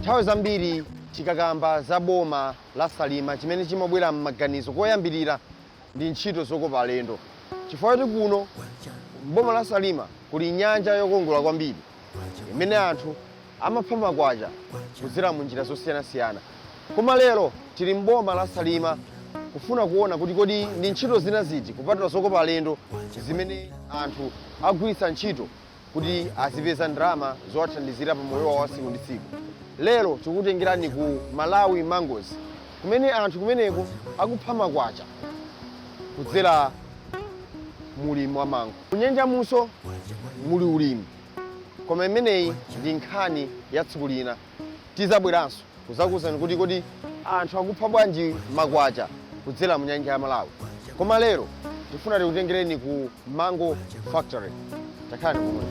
nthawi zambiri tikakamba za boma la Salima chimene chimabwera m'maganizo koyambirira ndi ntchito zokopa alendo. Chifukwa kuti kuno boma la Salima kuli nyanja yokongola kwambiri imene anthu amapha magwacha kudzera mu njira zosiyanasiyana. Koma lero tili m'boma la Salima kufuna kuona kuti kodi ndi ntchito zina ziti kupatula zokopa alendo zimene anthu agwiritsa ntchito kuti azipeza ndalama zowathandizira pa moyo wawo wa tsiku ndi tsiku. Lero tikutengerani ku Malawi Mangoes kumene anthu kumeneko akupha magwacha kudzera mulimi wa mango. Kunyanja muso muli ulimi, koma imeneyi ndi nkhani ya tsiku lina. Tizabweranso kuzakuwuzani kuti kodi anthu akupha bwanji magwacha kudzera mu nyanja ya Malawi. Koma lero tifuna tikutengereni ku Mango Factory. Takani kumwe.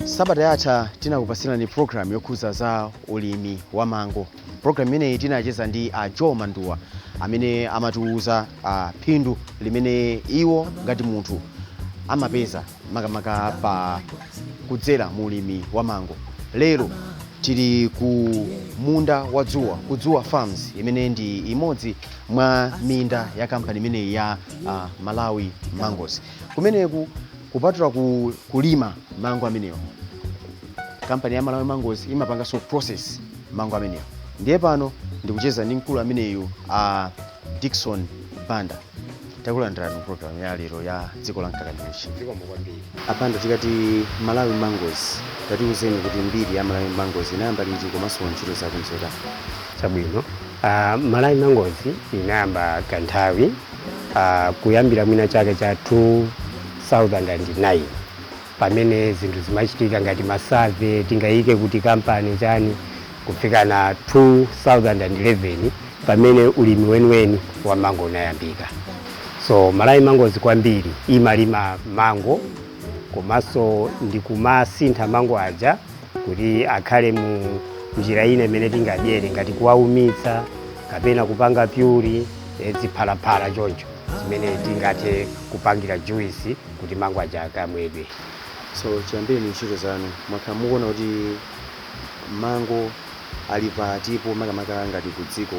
Sabata yatha tinakupasirani program yokhuza za ulimi wa mango. Program imeneyi tinacheza ndi Joe Manduwa amene amatiuza phindu limene iwo ngati munthu amapeza makamaka pa kudzera mu ulimi wa mango. Lero tili ku munda wa Dzuwa, ku Dzuwa Farms imene ndi imodzi mwa minda ya kampani imeneyi ya Malawi Mangoes. Kumeneku kupatula kulima mango amenewo, kampani ya Malawi Mangoes imapanga so process mango amenewo. Ndiye pano ndikucheza ndi mkulu ameneyu Dickson Banda. Takulandirani program ya lero ya dziko la Mkakandichi. Apanda tikati Malawi Mangoes, tatiuzeni kuti mbiri ya Malawi Mangoes inayamba liti komanso ntchito zake nzota. Chabwino. Malawi Mangoes inayamba kanthawi kuyambira mwina chake cha 2009 pamene zinthu zimachitika ngati masave tingayike kuti kampani chani kufika na 2011 pamene ulimi weniweni wa mango unayambika. So Malawi Mangoes kwambiri imalima mango komanso ndi kumasintha mango aja kuti akhale mu njira ine imene tingadyere ngati kuwaumitsa kapena kupanga pyuri ziphalaphala choncho zimene tingathe kupangira juice kuti mango aja akamwedwe. So chiyambeni ntchito zanu mwakhala mukuona kuti mango ali patipo makamaka ngati ku dziko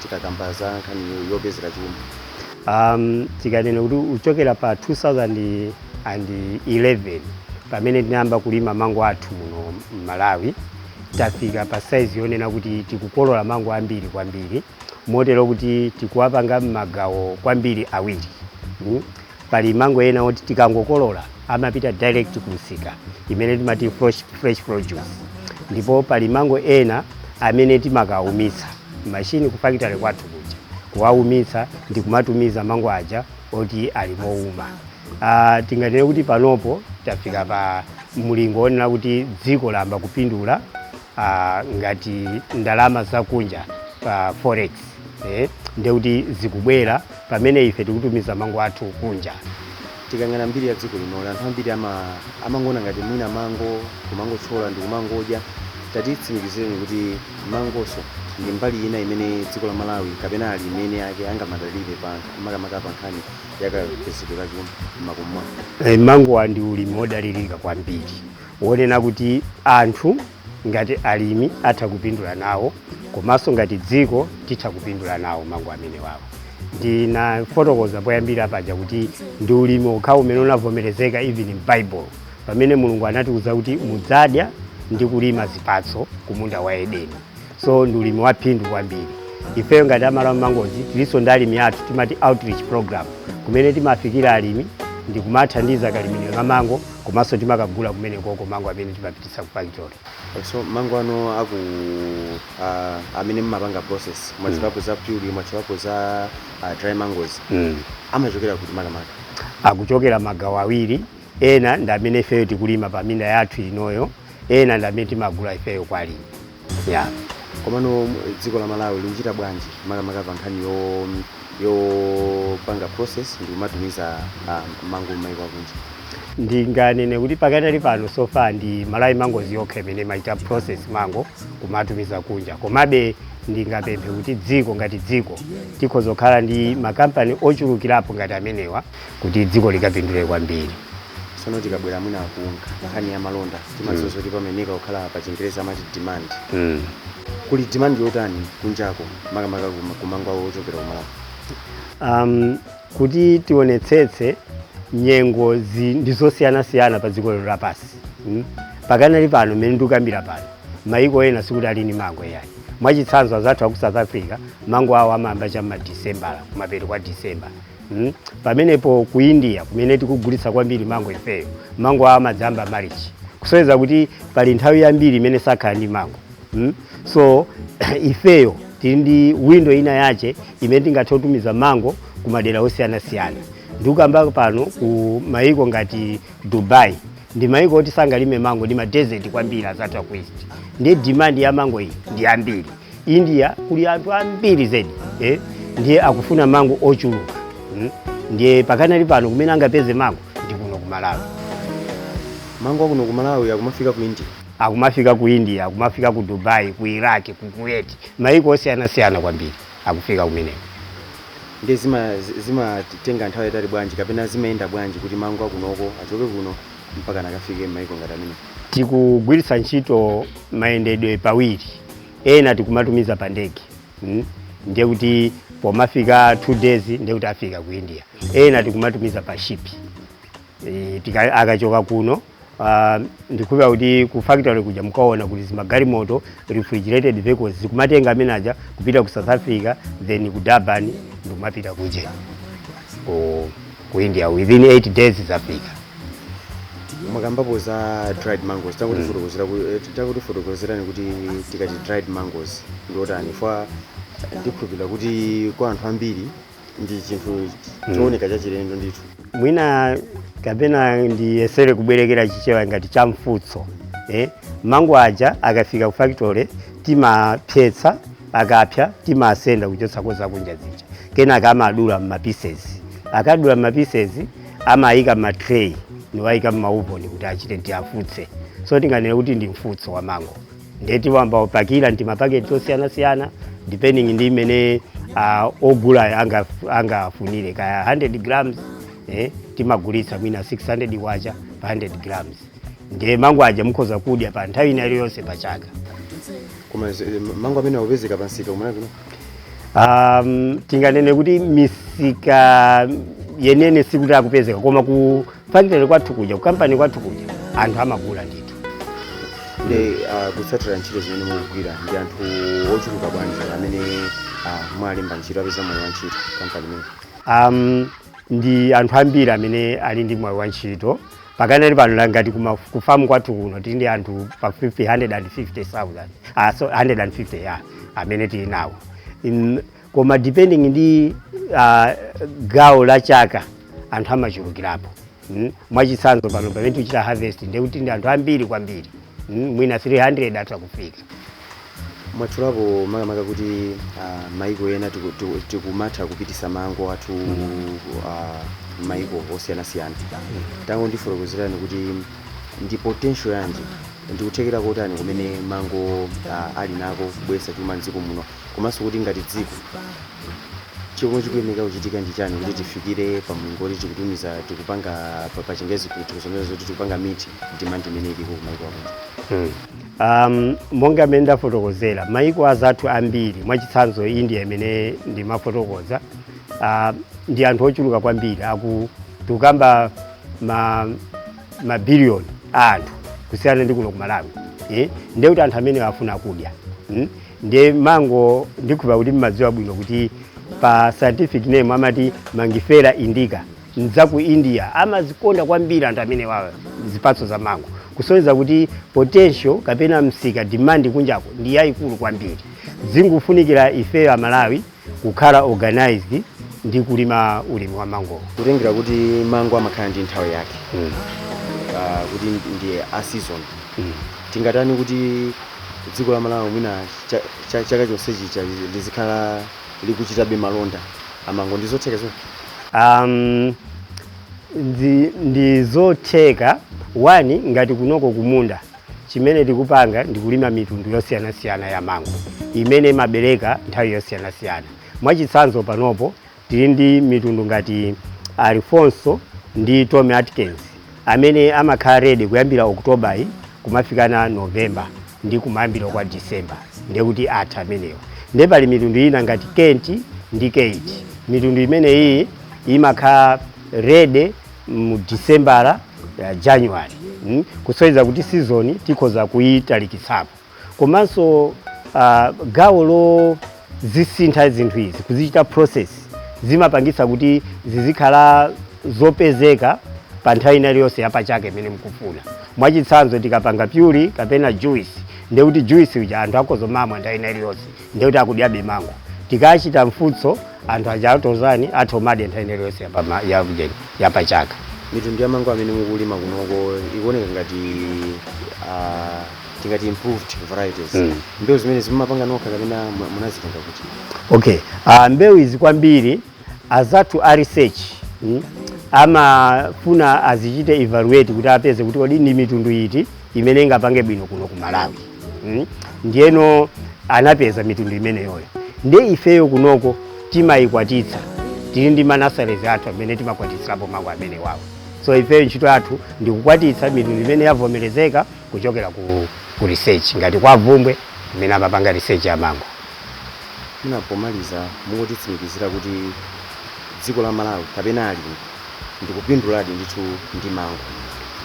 tikakamba za nkhani yopezera chuma. Tikanena kuti uchokera pa 2011 pamene tinayamba kulima mango athu muno Malawi, tafika pa size yonena kuti tikukolola mango ambiri kwambiri, motero kuti tikuwapanga m'magawo kwambiri awiri. Pali mango ena oti tikangokolola amapita direct kumsika imene timati fresh produce, ndipo pali mango ena amene timakaumitsa machine ku factory kwathu kuja kuwaumitsa ndi kumatumiza mango aja oti ali mouma. Tingatene kuti panopo tafika pa mulingo onena kuti dziko lamba kupindula ngati ndalama zakunja forex, ndi kuti zikubwera pamene ife tikutumiza mango athu kunja. Tikangana mbiri ya dziko lino anthu ambiri amangona ngati mwina mango kumangotshola ndi kumangodya. Tatitsimikizeni kuti mangoso ndi mbali ina imene dziko la Malawi kapena ali imene yake angamadalire pa makamaka pa nkhani yakapezedwe ka chuma makumwa. Mango ndi ulimi wodalirika kwambiri wonena kuti anthu ngati alimi atha kupindula nawo komanso ngati dziko titha kupindula nawo mango amene wawo. Ndina fotokoza poyambira paja kuti ndi ulimi okhawo umene unavomerezeka even in Bible pamene Mulungu anatiuza kuti mudzadya ndi kulima zipatso ku munda wa Edeni. So ndi ulimi wa phindu kwambiri. Ifeyo ngati Malawi Mangoes tilinso ndi alimi athu timati outreach program kumene timafikira alimi ndi kumathandiza kalimidwe ka mango komanso timakagula kumene koko mango amene timapititsa ku factory. So mango ano aku amene mmapanga process mwachipapo za pure mwachipapo za dry mangoes amachokera kuti makamaka akuchokera magawo awiri, ena ndi amene ifeyo tikulima pa minda yathu inoyo, ena ndi amene timagula ifeyo kwalini. Yeah. Komano dziko la Malawi linchita bwanji makamaka pa nkhani yopanga process ndi kumatumiza mango m'mayiko akunja? Ndinganene kuti pakadali pano sofa ndi Malawi Mangoes yokha imene imaita process mango kumatumiza kunja, komabe ndingapemphe kuti dziko ngati dziko tikhoza kukhala ndi makampani ochulukirapo ngati amenewa kuti dziko likapindule kwambiri. Sono tikabwera mwina akunga nkhani ya malonda timadziwa kuti pameneka kukhala pa Chingereza amati demand. Kuli demand yotani kunjako makamaka kumango ochokera ku Malawi? Kuti tionetsetse nyengo ndizosiyana-siyana pa dziko lapasi. Pakanali pano mmene ndikukambira pano mayiko ena sikuti ali ndi mango yayi. Mwachitsanzo azathu aku South Africa mango awo amayamba cham'ma December, kumapeto kwa December. Pamenepo ku India kumene tikugulitsa kwambiri mango ifeyo, mango awo amadzamba March. Kusoweza kuti pali nthawi yambiri imene sakhala ndi mango. So ifeyo tili ndi window ina yache imene tingathe kutumiza mango ku madera osiyana-siyana. Ndikukamba pano ku mayiko ngati Dubai ndi mayiko oti sangalime mango ndi ma desert kwambiri azathu aku East. Ndi demand ya mango iyi ndi ambiri. India kuli anthu ambiri zedi, ndiye akufuna mango ochuluka. Ndiye pakanali pano kumene angapeze mango ndi kuno ku Malawi. Mango kuno ku Malawi akumafika ku India? Akumafika ku India, akumafika ku Dubai, ku Iraq, ku Kuwait, mayiko osiyana-siyana kwambiri akufika kumeneko. Ndi zimatenga nthawi yatali bwanji kapena zimayenda bwanji kuti mango akunoko achoke kuno mpaka nakafike m'mayiko ngati amene? Tikugwiritsa ntchito mayendedwe pawiri, ena tikumatumiza pa ndege. Ndiye kuti pomafika 2 days ndiye kuti afika ku India. Ena tikumatumiza pa ship. Akachoka kuno ndikupeza kuti ku factory kuja mkaona kuti zimagalimoto refrigerated vehicles zikumatenga amene aja kupita ku South Africa, then ku Durban ndikumapita kuje ku India within 8 days zafika. Mwakambapo za dried mangoes takuti fotokozerani kuti tikati dried mangoes ndiotani fa ndikhulupirira kuti kwa anthu ambiri ndi chinthu chooneka chachilendo ndithu. Mwina kapena ndiyesere kubwerekera chichewa ngati cha mfutso. Mango aja akafika ku factory timapyetsa, akapya timasenda kuchotsa koza kunja zija. Kenaka amadula m'ma pieces. Akadula m'ma pieces amayika m'ma tray niwayika m'mauvoni kuti achite tiafutse. So tinganene kuti ndi mfutso wa mango. Ndeti wamba opakira ndi mapaketi osiyana-siyana depending ndi imene ogula angafunire kaya 100 grams timagulitsa mwina 600 wacha pa 100 grams. Ndiye mango aja mukhoza kudya pa nthawi ina iliyonse pa chaka. Koma mango amene akupezeka pa msika umene kuno? Tinganene kuti misika yenene sikuti akupezeka, koma ku factory kwathu kuja, ku company kwathu kuja anthu amagula ndithu. Ndi kutsatira ntchito zimene mukugwira ndi anthu ochuluka bwanji amene mwalemba ntchito apeza mwayi wa ntchito company imene? Ndi anthu ambiri amene ali ndi mwayi wa ntchito. Pakanali pano ngati ku farm kwathu kuno tili ndi anthu pa 150,000 so 150 ya amene tili nawo. Koma depending ndi gawo la chaka anthu amachulukirapo. Mwachitsanzo pano pamene tichita harvest ndiye kuti ndi anthu ambiri kwambiri. Mwina 300 atakufika. Mwachulapo makamaka kuti mayiko ena tikumatha kupitisa mango athu mayiko osiyana-siyana. Tango ndifotokozerani kuti ndi potential yanji ndikuthekera kotani kumene mango ali nako kubweretsa chuma m'dziko muno, komanso kuti ngati dziko chomwe chikuyenera kuchitika ndi chani kuti tifikire pa mlingo kuti tikutumiza tikupanga pa Chingerezi tikuzoneza kuti tikupanga meet demand imene iliko ku mayiko akunja? Monga mmene ndafotokozera mayiko azathu ambiri, mwachitsanzo India imene ndimafotokoza, ndi anthu ochuluka kwambiri tikukamba mabiliyoni anthu kusiyana ndi kuno ku Malawi. Ndiye kuti anthu amene afuna kudya. Ndiye mango ndikhupa kuti mmadziwa bwino kuti pa scientific name amati Mangifera indica. Nza ku India amazikonda kwambiri anthu amene wawo zipatso za mango. kusonyeza kuti potential kapena msika demand kunjako ndi yayikulu kwambiri. Zingufunikira ife a Malawi kukhala organized ndi kulima ulimi wa mango. Kutengera kuti mango amakhala ndi nthawi yake kuti ndi a season. Tingatani kuti dziko la Malawi mwina chaka chonsechi lizikhala likuchitabe malonda amango ndizotheka zo? Ndizotheka. Wani ngati kunoko kumunda chimene tikupanga ndikulima mitundu yosiyanasiyana ya mango imene mabereka nthawi yosiyanasiyana. Mwachitsanzo panopo tili ndi mitundu ngati Alfonso ndi Tommy Atkins amene amakhala ready kuyambira Oktoba kumafika na November ndi kumayambira kwa December ndekuti atha amenewo. Ndipo pali mitundu ina ngati Kent ndi Kate. Mitundu imene iyi imakhala ready mu December January. Kusonyeza kuti season tikhoza kuyitalikitsapo. Komanso gawo lo zisintha zinthu izi kuzichita process zimapangisa kuti zizikhala zopezeka pa nthawi iliyonse yapachaka imene mukufuna. Mwachitsanzo tikapanga pure kapena juice ndekuti juice uja anthu akozomamwa nthawi iliyonse ndekuti akudyabe mango. Tikachita mfutso anthu aja atozani athomade nthawi iliyonse yapachaka. Mitundu ya mango amene mukulima kunoko ikuoneka ngati tingati improved varieties. Mbewu zimene zimapanga nokha kapena munazitenga kuti? Okay, mbewu izi kwambiri azathu a research amafuna azichite evaluate kuti apeze kuti kodi ndi mitundu iti imene ingapange bwino kuno ku Malawi. Ndiyeno anapeza mitundu imeneyo. Ndi ifeyo kunoko timayikwatitsa. Tili ndi manasaries athu amene timakwatitsirapo mango amene wawo. So ifeyo ntchito yathu ndi kukwatitsa mitundu imene yavomerezeka kuchokera ku research ngati kwa Vumbwe imene amapanga research ya mango. Munapomaliza mukutitsimikizira kuti dziko la Malawi kapena alimi ndikupinduladi ndithu ndi mango?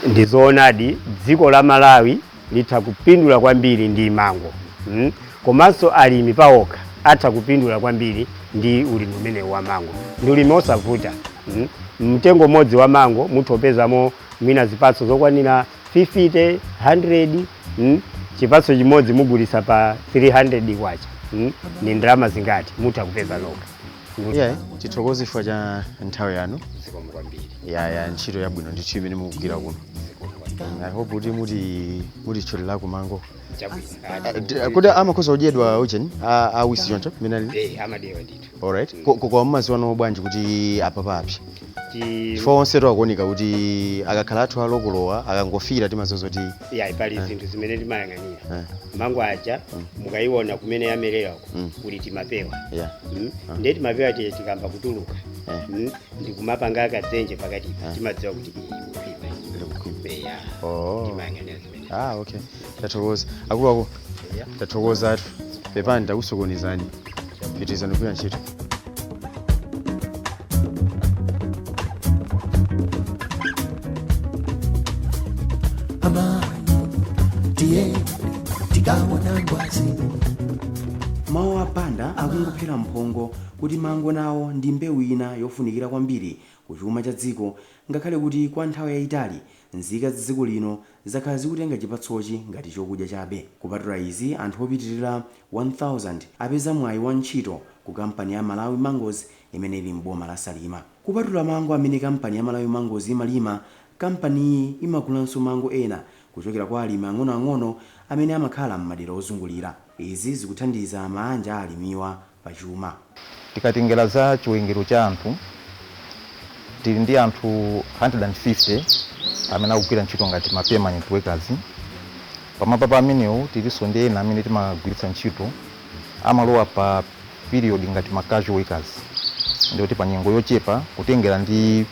Ndizoonadi dziko la Malawi litha kupindula kwambiri ndi mango. Komanso alimi pawokha atha kupindula kwambiri ndi ulimi umene wa mango. Ndi ulimi osavuta. Mtengo modzi wa mango muthopezamo mwina zipatso zokwanira 50, 100. Chipatso chimodzi mugulisa pa 300 kwacha. Ni ndalama zingati mutha kupeza nokha. Tithokoze chifukwa cha nthawi yanu. Ya ntchito yabwino ndithu imene mukugwira kuno. I hope kuti mutitcholera ku mango. Kuti amakhoza kudyedwa ujeni awisi choncho menali? Amadewa ndithu. Alright. Kwa mmazi wanu bwanji kuti apapapi? Chifukwa onse twakuoneka kuti akakhala athu alokolowa akangofira timazozoti pali zinthu zimene timayang'anira. Mango aja mukayiona kumene yamerera kuli timapewa. Ndiye timapewa tikamba kutuluka. Ndi kumapanga akadzenje pakati timadziwa kuti okay. Tathokoza. Akuluakulu. Tathokoza athu. Pepani takusokonezani. Pitizani kugwira ntchito. Mawu apanda akungophera mphongo kuti mango nawo ndi mbewu ina yofunikira kwambiri ku chuma cha dziko, ngakhale kuti kwa nthawi yayitali nzika za dziko lino zakhala zikutenga chipatsochi ngati chokudya chabe. Kupatula izi, anthu opitirira 1000 apeza mwayi wa ntchito ku kampani ya Malawi Mangoes imene ili m'boma la Salima. Kupatula mango amene kampani ya Malawi Mangoes imalima, kampani iyi imagulanso mango ena kuchokera kwa alimi ang'onoang'ono amene amakhala m'madera ozungulira. Izi zikuthandiza mabanja alimiwa pa chuma. Tikatengera za chiwerengero cha anthu, tili ndi anthu 150 amene akugwira ntchito ngati ma permanent workers. Pamapapa amenewo tilinso ndi ena amene timagwiritsa ntchito amalowa pa period ngati ma casual workers. Ndikuti pa nyengo yochepa kutengera ndi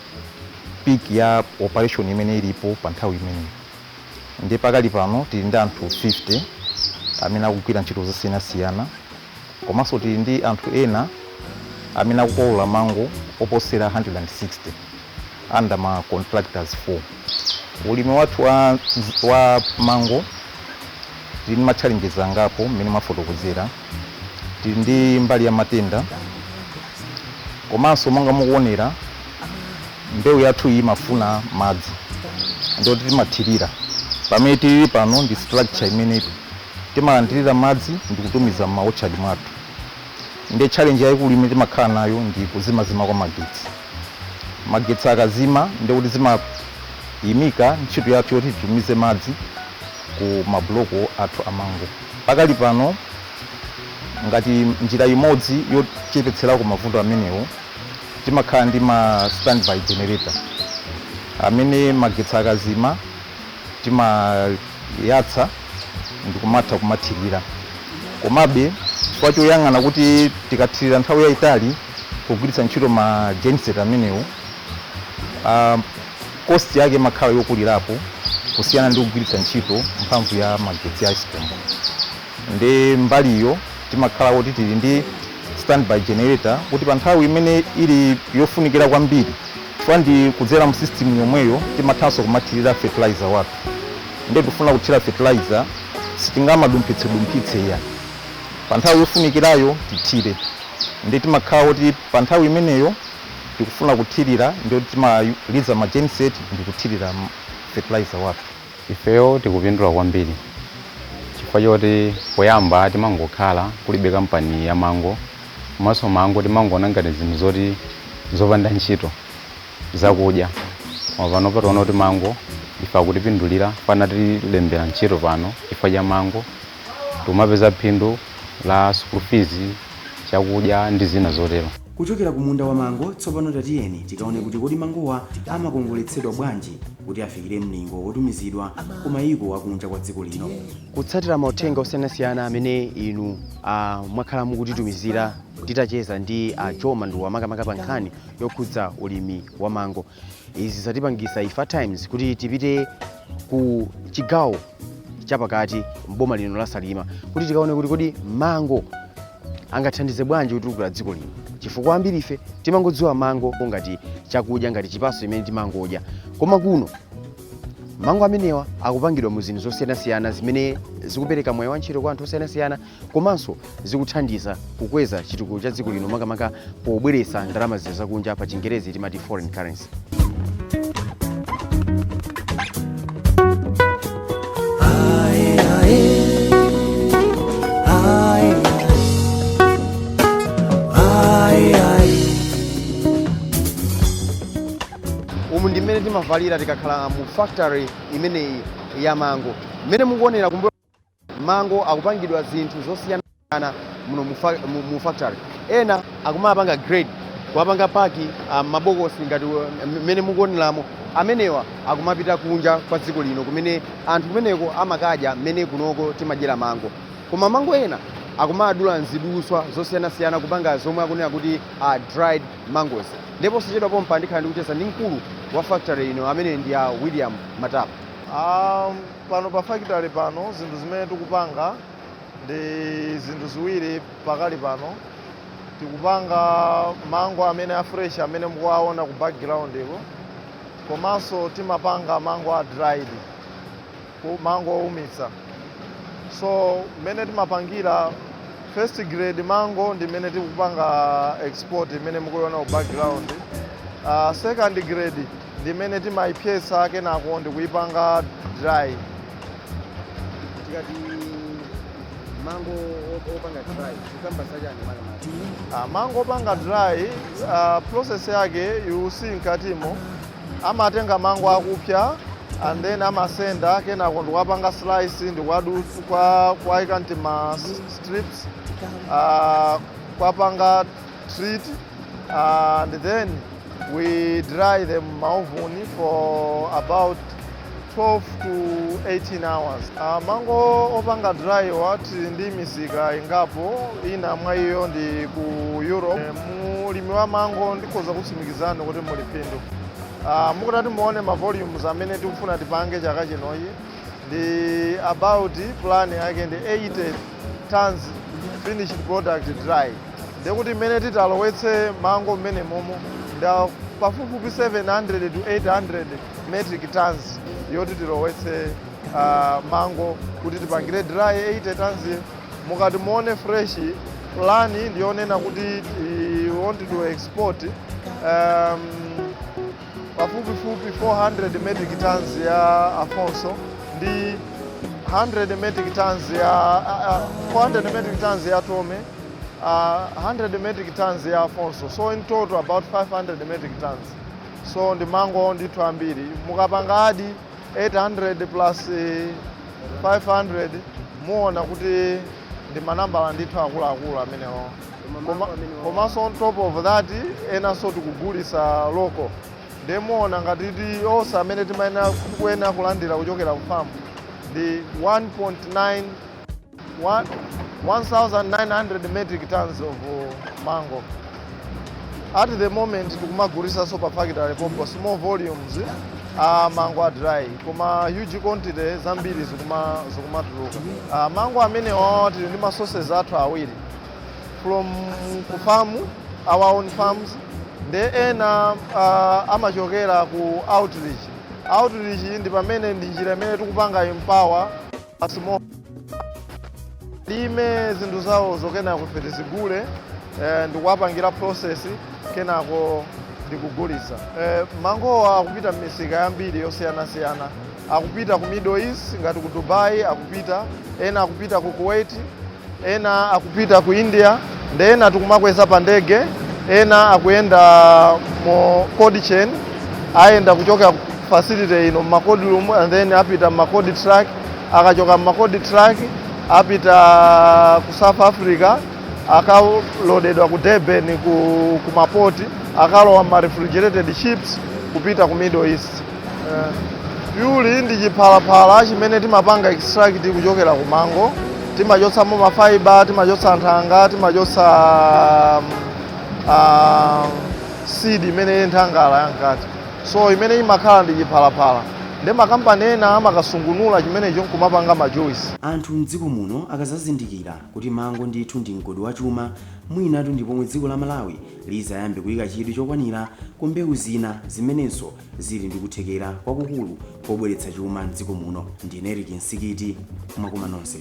peak ya operation imene ilipo pa nthawi imeneyi. Ndi pakali pano tili ndi anthu 50 amene akugwira ntchito zosiyanasiyana. Komanso tili ndi anthu ena amene akukolola mango oposera 160 under ma contractors 4. Ulimi wathu wa mango tili ndi ma challenges angapo mmene mafotokozera. Tili ndi mbali ya matenda. Komanso monga mukuonera mbewu yathu iyi imafuna madzi. Ndoti timathirira pamene tili pano ndi structure imene timalandirira madzi ndi kutumiza m'maotchadi mwathu. Ndi challenge yayikulu imene timakhala nayo ndi kuzimazima kwa magetsi. Magetsi akazima ndi kuti zimayimika ntchito yathu yoti titumize madzi ku mabloko athu amango. Pakali pano ngati njira imodzi yochepetserako mavuto amenewo timakhala ndi ma standby generator amene magetsi akazima timayatsa ndi kumatha kumathirira. Komabe chifukwa choyang'ana kuti tikathirira nthawi yayitali kugwiritsa ntchito ma genset amenewo, cost yake imakhala yokulirapo kusiyana ndi kugwiritsa ntchito mphamvu ya magetsi a sipombo. Ndi mbaliyo timakhala kuti tili ndi standby generator kuti pa nthawi imene ili yofunikira kwambiri chifukwa ndi kudzera mu system yomweyo timathanso kumathirira fertilizer wathu. Ndi tikufuna kuthira fertilizer sitingamadumpitse ya pa nthawi yofunikirayo tithire. Ndi timakhala kuti pa nthawi imeneyo tikufuna kuthirira ndi timaliza ma genset ndi kuthirira fertilizer wathu. Ifeyo tikupindula kwambiri chifukwa choti poyamba timangokhala kulibe kampani ya mango, komanso mango timangoona ngati zinthu zoti zopanda ntchito zakudya. Pano pationa kuti mango ife akutipindulira fana tilembera ntchito pano chifukwa cha mango timapeza phindu la school fees, chakudya ndi zina zotero. Kuchokera ku munda wa mango tsopano tatiyeni tikaone kuti kodi mangowa amakongoletsedwa bwanji kuti afikire mlingo wotumizidwa ku mayiko akunja kwa dziko lino. Kutsatira mauthenga osiyanasiyana amene inu mwakhala mukutitumizira titacheza ndi Joe Manduwa makamaka pa nkhani yokhudza ulimi wa mango. Izi zatipangisa Ifa Times kuti tipite ku chigawo chapakati mboma lino la Salima kuti tikaone kuti kodi mango angathandize bwanji kutukula dziko lino. Chifukwa ambiri ife timangodziwa mango ngati chakudya, ngati chipaso imene timangodya, koma kuno mango amenewa akupangidwa mu zinthu zosiyanasiyana zimene zikupereka moyo wa ntchito kwa anthu osiyanasiyana, komanso zikuthandiza kukweza chitukuko cha dziko lino makamaka pobweretsa ndalama zakunja, pa Chingerezi timati foreign currency. Umu ndi mmene timavalira tikakhala mu factory imeneyi ya mango. Mmene mukuonera kumbuyo mango akupangidwa zinthu zosiyanasiyana muno mu factory. Ena akumapanga grade, kuwapanga paki mabokosi ngati mmene mukuoneramo. Amenewa akumapita kunja kwa dziko lino kumene anthu kumeneko amakadya mmene kunoko timadyera mango. Koma mango ena akumadula nziduswa zosiyanasiyana kupanga zomwe akunena kuti dried mangoes. Ndipo sichedwa pompa ndikhala ndikucheza ndi mkulu wa factory ino amene ndi William Matapa. Pano pa factory pano zinthu zimene tikupanga ndi zinthu ziwiri pakali pano. Tikupanga mango amene a fresh amene mukuwaona ku background iko, komanso timapanga mango a dried, mango oumitsa. So mmene timapangira first grade mango ndi mmene tikupanga export imene mukuona ku background. Second grade ndi mmene timayipyesa kenako ndi kuyipanga dry. Tikati mango opanga dry kukamba sajani makamaka. Mango opanga dry process yake you see mkatimo amatenga mango akupya and then amasenda kenako ndikuwapanga slice ndikuwadusa kwaika nti ma strips kwapanga treat and then we dry them maovuni for about 12 to 18 hours. Mango opanga dry wati ndi misika ingapo, ina mwa iyo ndi ku Europe. Mulimi wa mango ndikoza kutsimikizana kuti muli phindu. Mukutati muone ma volumes amene tikufuna tipange chaka chinoyi ndi about plan yake ndi 80 tons finished product dry. Ndikuti mmene titalowetse mango mmene momo nda pafupifupi 700 to 800 metric tons yoti tilowetse mango kuti tipangire dry 80 tons. Mukati muone fresh plan ndionena kuti we want to export pafupifupi 400 metric tons ya Afonso ndi 100 metric tons ya 400 metric tons ya Tome, 100 metric tons ya Afonso. So in total about 500 metric tons. So ndi mango ndithu ambiri. Mukapanga adi 800 plus 500 muona kuti ndi manambala ndithu akuluakulu amenewo. Komanso on top of that enanso tikugulisa local. Ndemuona ngatiti onse amene timayenera kulandira kuchokera ku farm ndi 1,900 metric tons of mango. At the moment tikumagulisa so pa factory pompo small volumes mango are dry, koma huge quantity zambiri zikumatuluka. Mango amene tili ndi ma sources athu awiri from ku farm, our own farms, ndi ena amachokera ku outreach. Outreach ndi pamene ndi njira imene tikupanga empower small lime zinthu zawo zokena kufete zigule ndikuwapangira process kenako ndikugulisa. Mangowa akupita m'misika yambiri yosiyanasiyana. Akupita ku Middle East ngati ku Dubai, ena akupita ku Kuwait, ena akupita ku India, ndi ena tikumakweza pa ndege, ena akuyenda mu cold chain, ayenda kuchoka facility ino ma cold room and then apita ma cold truck, akachoka ma cold truck apita ku South Africa, akaloadedwa ku Durban ku mapoti, akalowa ma refrigerated ships kupita ku Middle East. Yuli ndi chiphalaphala chimene timapanga extract kuchokera ku mango. Timachotsamo ma fiber, timachotsa nthanga, timachotsa seed imene nthangala yankati. So imene imakhala ndi chiphalaphala. Ndi makampani ena amakasungunula chimenecho nkumapanga ma juice. Anthu mdziko muno akazazindikira kuti mango ndithu ndi mgodi wa chuma, mwinatu ndi pomwe dziko la Malawi lizayambe kuyika chidwi chokwanira ku mbewu zina zimenenso zili ndi kuthekera kwakukulu pobweretsa chuma mdziko muno. Ndine Eric Nsikiti, mwakoma nonse.